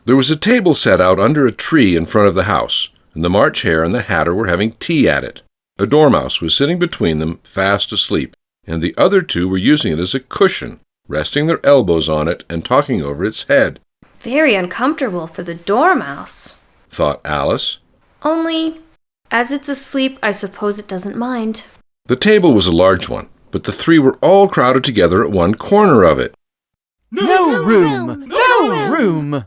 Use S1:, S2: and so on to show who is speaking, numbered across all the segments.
S1: There was a table set out under a tree in front of the house, and the March Hare and the Hatter were having tea at it. A dormouse was sitting between them, fast asleep, and the other two were using it as a cushion, resting their elbows on it and talking over its head.
S2: Very uncomfortable for the dormouse,
S1: thought Alice.
S2: Only, as it's asleep, I suppose it doesn't mind.
S1: The table was a large one, but the three were all crowded together at one corner of it.
S3: No room! No room!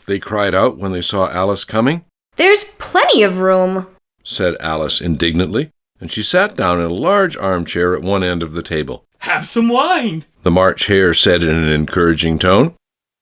S1: They cried out when they saw Alice coming.
S2: There's plenty of room,
S1: said Alice indignantly, and she sat down in a large armchair at one end of the table.
S4: Have some wine,
S1: the March Hare said in an encouraging tone.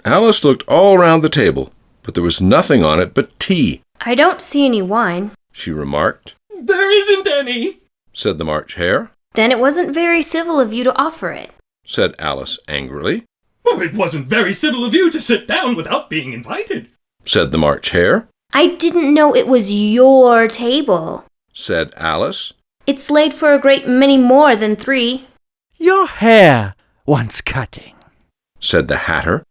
S1: Alice looked all round the table, but there was nothing on it but tea.
S2: I don't see any wine,
S1: she remarked.
S4: There isn't any,
S1: said the March Hare.
S2: Then it wasn't very civil of you to offer it,
S1: said Alice angrily.
S4: Oh, it wasn't very civil of you to sit down without being invited,
S1: said the March Hare.
S2: I didn't know it was your table,
S1: said Alice.
S2: It's laid for a great many more than 3.
S3: Your hair wants cutting,
S1: said the Hatter.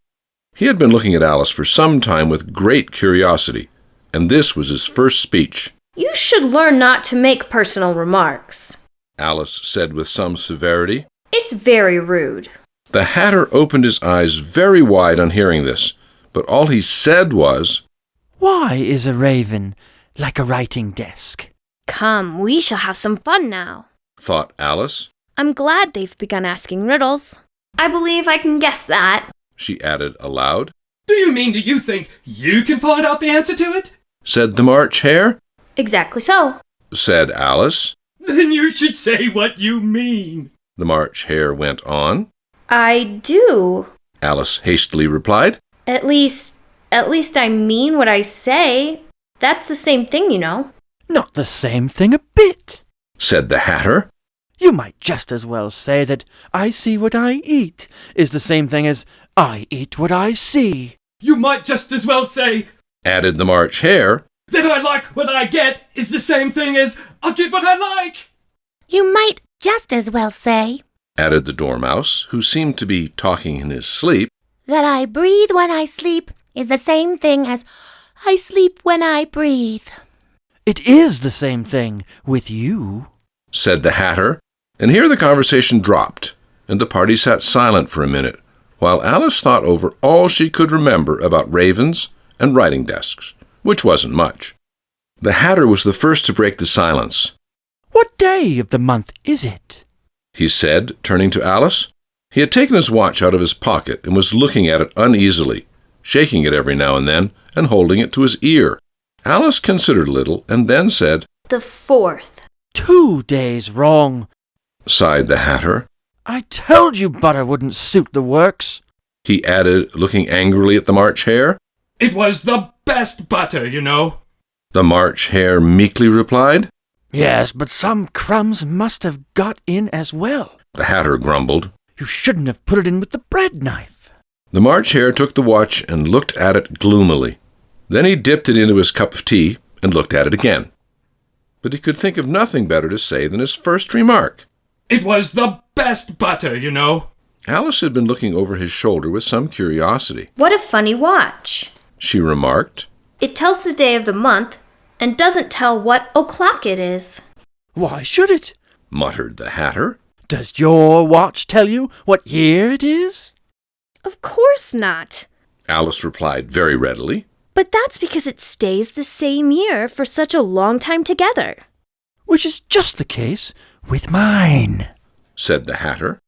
S1: He had been looking at Alice for some time with great curiosity, and this was his first speech.
S2: You should learn not to make personal remarks,
S1: Alice said with some severity.
S2: It's very rude.
S1: The Hatter opened his eyes very wide on hearing this, but all he said was,
S3: Why is a raven like a writing desk?
S2: Come, we shall have some fun now,
S1: thought Alice.
S2: I'm glad they've begun asking riddles. I believe I can guess that,
S1: she added aloud.
S4: Do you think you can find out the answer to it?
S1: said the March Hare.
S2: Exactly so,
S1: said Alice.
S4: Then you should say what you mean,
S1: the March Hare went on.
S2: I do,
S1: Alice hastily replied.
S2: At least I mean what I say. That's the same thing, you know.
S3: Not the same thing a bit,
S1: said the Hatter.
S3: You might just as well say that I see what I eat is the same thing as I eat what I see.
S4: You might just as well say,
S1: added the March Hare,
S4: that I like what I get is the same thing as I'll get what I like.
S5: You might just as well say,
S1: added the Dormouse, who seemed to be talking in his sleep,
S5: that I breathe when I sleep is the same thing as I sleep when I breathe.
S3: It is the same thing with you,
S1: said the Hatter. And here the conversation dropped, and the party sat silent for a minute, while Alice thought over all she could remember about ravens and writing desks, which wasn't much. The Hatter was the first to break the silence.
S3: What day of the month is it?
S1: he said, turning to Alice. He had taken his watch out of his pocket and was looking at it uneasily, shaking it every now and then and holding it to his ear. Alice considered a little and then said,
S2: The 4th.
S3: 2 days wrong,
S1: sighed the Hatter.
S3: I told you butter wouldn't suit the works,
S1: he added, looking angrily at the March Hare.
S4: It was the best butter, you know,
S1: the March Hare meekly replied.
S3: Yes, but some crumbs must have got in as well,
S1: the Hatter grumbled.
S3: You shouldn't have put it in with the bread knife.
S1: The March Hare took the watch and looked at it gloomily. Then he dipped it into his cup of tea and looked at it again. But he could think of nothing better to say than his first remark.
S4: It was the best butter, you know.
S1: Alice had been looking over his shoulder with some curiosity.
S2: What a funny watch,
S1: she remarked.
S2: It tells the day of the month and doesn't tell what o'clock it is.
S3: Why should it?
S1: Muttered the Hatter.
S3: Does your watch tell you what year it is?
S2: Of course not,
S1: Alice replied very readily.
S2: But that's because it stays the same year for such a long time together.
S3: Which is just the case with mine,
S1: said the Hatter.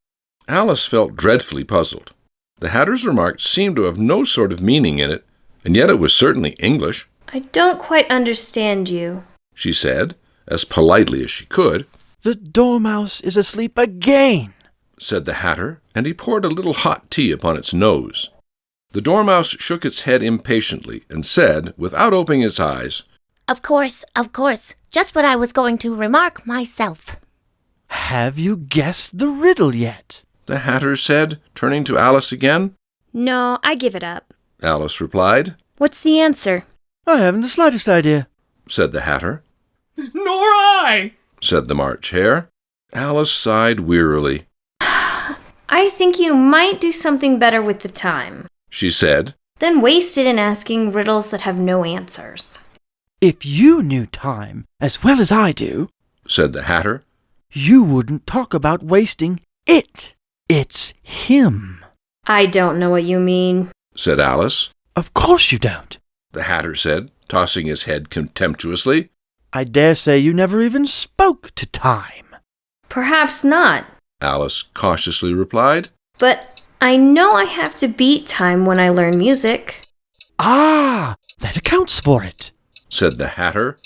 S1: Alice felt dreadfully puzzled. The Hatter's remark seemed to have no sort of meaning in it, and yet it was certainly English.
S2: I don't quite understand you,
S1: she said, as politely as she could.
S3: The Dormouse is asleep again,
S1: said the Hatter, and he poured a little hot tea upon its nose. The Dormouse shook its head impatiently and said, without opening its eyes,
S5: Of course, just what I was going to remark myself.
S3: Have you guessed the riddle yet?
S1: the Hatter said, turning to Alice again.
S2: No, I give it up.
S1: Alice replied.
S2: What's the answer?
S3: I haven't the slightest idea,
S1: said the Hatter.
S4: Nor I,
S1: said the March Hare. Alice sighed wearily.
S2: I think you might do something better with the time,
S1: she said.
S2: Then waste it in asking riddles that have no answers.
S3: If you knew time as well as I do,
S1: said the Hatter.
S3: You wouldn't talk about wasting it. It's him.
S2: I don't know what you mean,
S1: said Alice.
S3: Of course you don't,
S1: the Hatter said, tossing his head contemptuously.
S3: I dare say you never even spoke to time.
S2: Perhaps not,
S1: Alice cautiously replied.
S2: but I know I have to beat time when I learn music.
S3: Ah, that accounts for it,
S1: said the Hatter.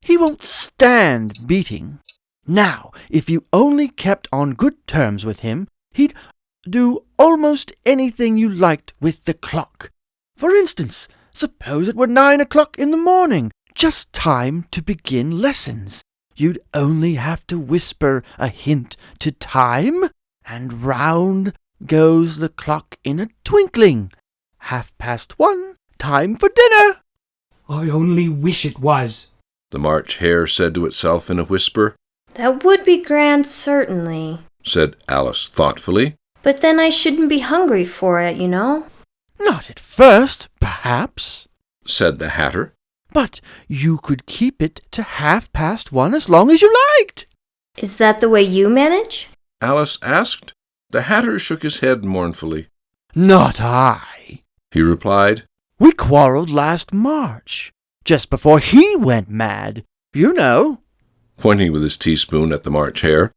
S3: He won't stand beating. Now, if you only kept on good terms with him, he'd do almost anything you liked with the clock. For instance, suppose it were 9 o'clock in the morning, just time to begin lessons. You'd only have to whisper a hint to time, and round goes the clock in a twinkling. 1:30, time for dinner.
S4: I only wish it was.
S1: The March Hare said to itself in a whisper.
S2: That would be grand, certainly.
S1: Said Alice thoughtfully.
S2: But then I shouldn't be hungry for it, you know?
S3: Not at first, perhaps,
S1: said the Hatter.
S3: but you could keep it to 1:30 as long as you liked.
S2: Is that the way you manage?
S1: Alice asked. The Hatter shook his head mournfully.
S3: Not I,
S1: He replied.
S3: We quarreled last March, just before he went mad. You know.
S1: Pointing with his teaspoon at the March Hare.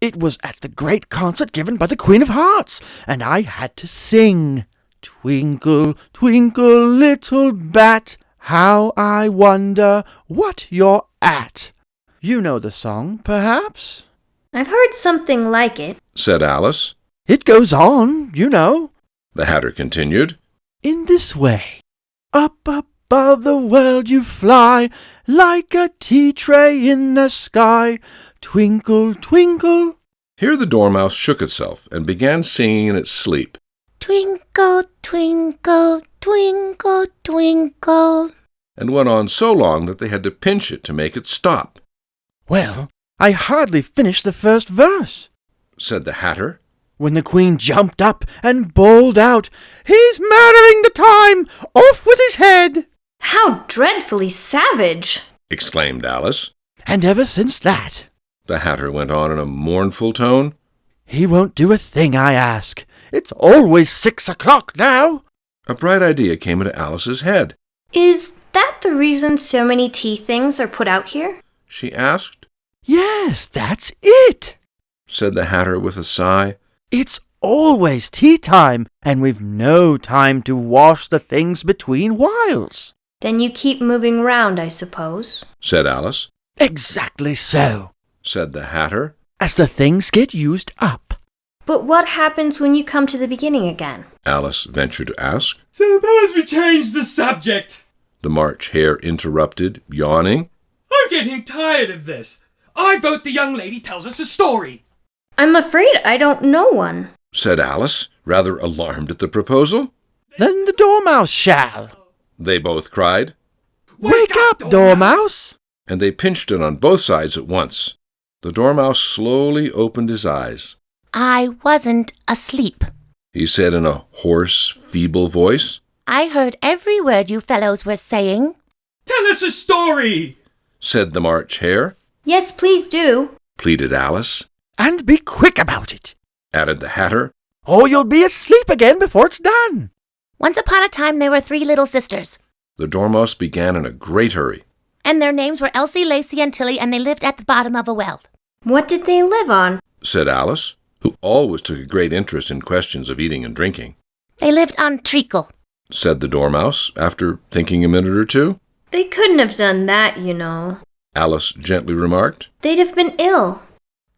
S3: It was at the great concert given by the Queen of Hearts, and I had to sing. Twinkle, twinkle, little bat, how I wonder what you're at. You know the song, perhaps?
S2: I've heard something like it.
S1: Said Alice.
S3: It goes on, you know.
S1: The Hatter continued.
S3: In this way. Up above the world you fly, like a tea tray in the sky. Twinkle, twinkle.
S1: Here the Dormouse shook itself and began singing in its sleep.
S5: Twinkle, twinkle, twinkle, twinkle.
S1: And went on so long that they had to pinch it to make it stop.
S3: Well, I hardly finished the first verse,
S1: Said the Hatter.
S3: when the Queen jumped up and bawled out, He's murdering the time! Off with his head!
S2: How dreadfully savage!
S1: Exclaimed Alice.
S3: And ever since that,
S1: The Hatter went on in a mournful tone.
S3: he won't do a thing I ask. It's always 6 o'clock now.
S1: A bright idea came into Alice's head.
S2: Is that the reason so many tea things are put out here?
S1: She asked.
S3: Yes, that's it.
S1: Said the Hatter with a sigh.
S3: It's always tea time, and we've no time to wash the things between whiles.
S2: Then you keep moving round, I suppose.
S1: Said Alice.
S3: Exactly so,
S1: Said the Hatter.
S3: as the things get used up.
S2: But what happens when you come to the beginning again?
S1: Alice ventured to ask.
S4: Suppose we change the subject.
S1: The March Hare interrupted, yawning.
S4: I'm getting tired of this. I vote the young lady tells us a story.
S2: I'm afraid I don't know one.
S1: Said Alice, rather alarmed at the proposal.
S3: Then the Dormouse shall.
S1: They both cried,
S3: Wake up, Dormouse!
S1: and they pinched it on both sides at once. The Dormouse slowly opened his eyes.
S5: I wasn't asleep.
S1: He said in a hoarse, feeble voice.
S5: I heard every word you fellows were saying.
S4: Tell us a story.
S1: Said the March Hare.
S2: Yes, please do.
S1: Pleaded Alice.
S3: And be quick about it,
S1: Added the Hatter.
S3: or you'll be asleep again before it's done.
S5: Once upon a time there were 3 little sisters,
S1: The Dormouse began in a great hurry.
S5: and their names were Elsie, Lacey, and Tilly, and they lived at the bottom of a well.
S2: What did they live on?
S1: Said Alice, who always took a great interest in questions of eating and drinking.
S5: They lived on treacle.
S1: Said the Dormouse, after thinking a minute or two.
S2: They couldn't have done that, you know.
S1: Alice gently remarked.
S2: They'd have been ill.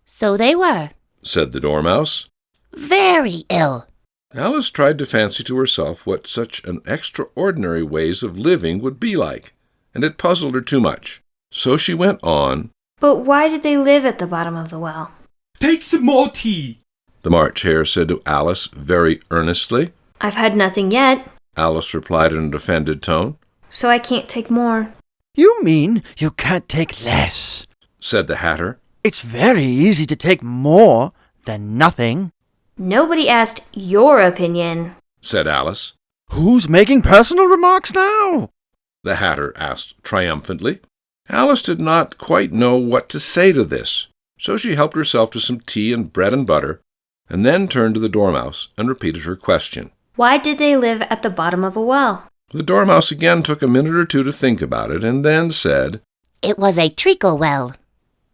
S5: So they were.
S1: Said the Dormouse.
S5: Very ill.
S1: Alice tried to fancy to herself what such an extraordinary ways of living would be like, and it puzzled her too much. So she went on.
S2: But why did they live at the bottom of the well?
S4: Take some more tea.
S1: The March Hare said to Alice very earnestly.
S2: I've had nothing yet,
S1: Alice replied in an offended tone.
S2: so I can't take more.
S3: You mean you can't take less?
S1: Said the Hatter.
S3: It's very easy to take more than nothing.
S2: Nobody asked your opinion.
S1: Said Alice.
S3: Who's making personal remarks now?
S1: The Hatter asked triumphantly. Alice did not quite know what to say to this, so she helped herself to some tea and bread and butter, and then turned to the Dormouse and repeated her question.
S2: Why did they live at the bottom of a well?
S1: The Dormouse again took a minute or two to think about it, and then said,
S5: It was a treacle well.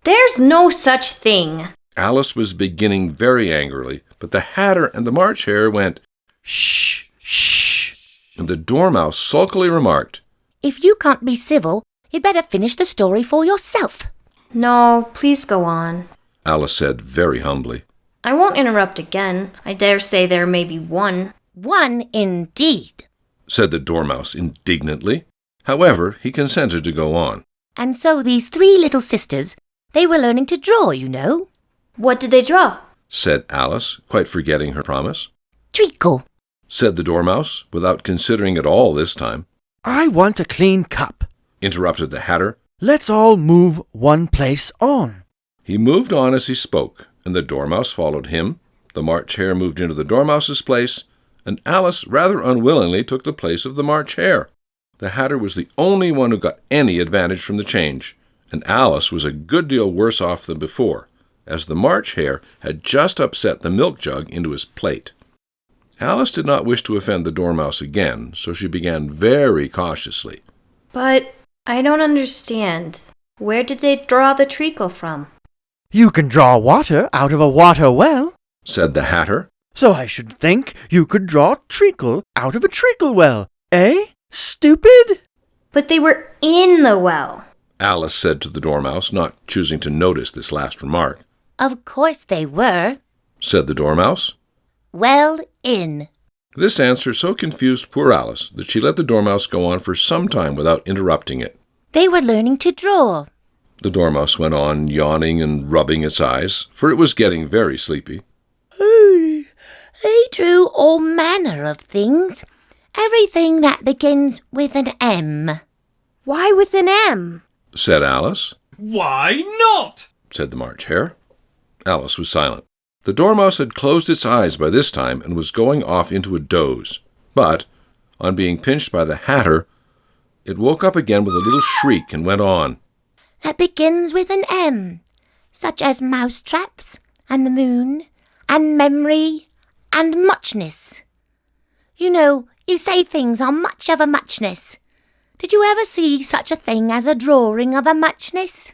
S2: There's no such thing.
S1: Alice was beginning very angrily, but the Hatter and the March Hare went,
S3: Shh, shh.
S1: and the Dormouse sulkily remarked,
S5: If you can't be civil, you'd better finish the story for yourself.
S2: No, please go on.
S1: Alice said very humbly.
S2: I won't interrupt again. I dare say there may be one.
S5: One indeed.
S1: Said the Dormouse indignantly. However, he consented to go on.
S5: And so these three little sisters, they were learning to draw, you know.
S2: What did they draw?
S1: Said Alice, quite forgetting her promise.
S5: Treacle.
S1: Said the Dormouse, without considering at all this time.
S3: I want a clean cup.
S1: Interrupted the Hatter.
S3: Let's all move one place on.
S1: He moved on as he spoke, and the Dormouse followed him. The March Hare moved into the Dormouse's place, and Alice rather unwillingly took the place of the March Hare. The Hatter was the only one who got any advantage from the change, and Alice was a good deal worse off than before, as the March Hare had just upset the milk jug into his plate. Alice did not wish to offend the Dormouse again, so she began very cautiously.
S2: But I don't understand. Where did they draw the treacle from?
S3: You can draw water out of a water well,
S1: Said the Hatter.
S3: so I should think you could draw treacle out of a treacle well. Eh? Stupid?
S2: But they were in the well.
S1: Alice said to the Dormouse, not choosing to notice this last remark.
S5: Of course they were.
S1: Said the Dormouse.
S5: Well in.
S1: This answer so confused poor Alice that she let the Dormouse go on for some time without interrupting it.
S5: They were learning to draw.
S1: The Dormouse went on, yawning and rubbing its eyes, for it was getting very sleepy.
S5: They drew all manner of things. Everything that begins with an M.
S2: Why with an M?
S1: Said Alice.
S4: Why not?
S1: Said the March Hare. Alice was silent. The Dormouse had closed its eyes by this time and was going off into a doze. But, on being pinched by the Hatter, it woke up again with a little shriek and went on.
S5: That begins with an M. Such as mousetraps, and the moon, and memory, and muchness. You know, you say things are much of a muchness. Did you ever see such a thing as a drawing of a muchness?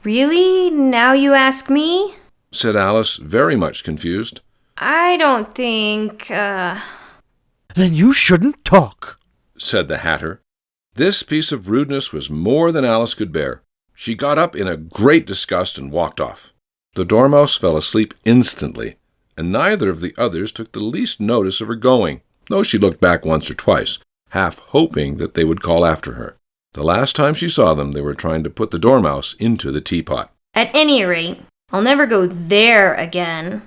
S2: Really? Now you ask me?
S1: Said Alice, very much confused.
S2: I don't think,
S3: Then you shouldn't talk.
S1: Said the Hatter. This piece of rudeness was more than Alice could bear. She got up in a great disgust and walked off. The Dormouse fell asleep instantly, and neither of the others took the least notice of her going, though she looked back once or twice, half hoping that they would call after her. The last time she saw them, they were trying to put the Dormouse into the teapot.
S2: at any rate, I'll never go there again.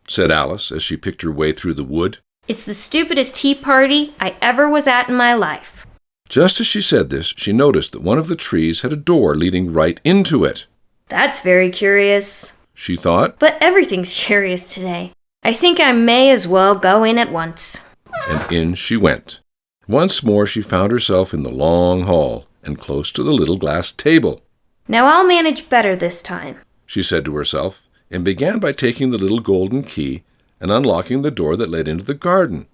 S1: Said Alice as she picked her way through the wood.
S2: It's the stupidest tea party I ever was at in my life.
S1: Just as she said this, she noticed that one of the trees had a door leading right into it.
S2: That's very curious.
S1: She thought,
S2: But everything's curious today. I think I may as well go in at once.
S1: and in she went. Once more she found herself in the long hall and close to the little glass table.
S2: Now I'll manage better this time.
S1: She said to herself, and began by taking the little golden key and unlocking the door that led into the garden.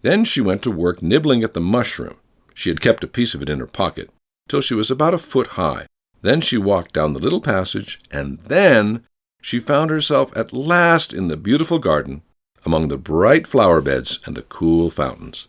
S1: Then she went to work nibbling at the mushroom. She had kept a piece of it in her pocket, till she was about a foot high. Then she walked down the little passage, and then she found herself at last in the beautiful garden, among the bright flower beds and the cool fountains.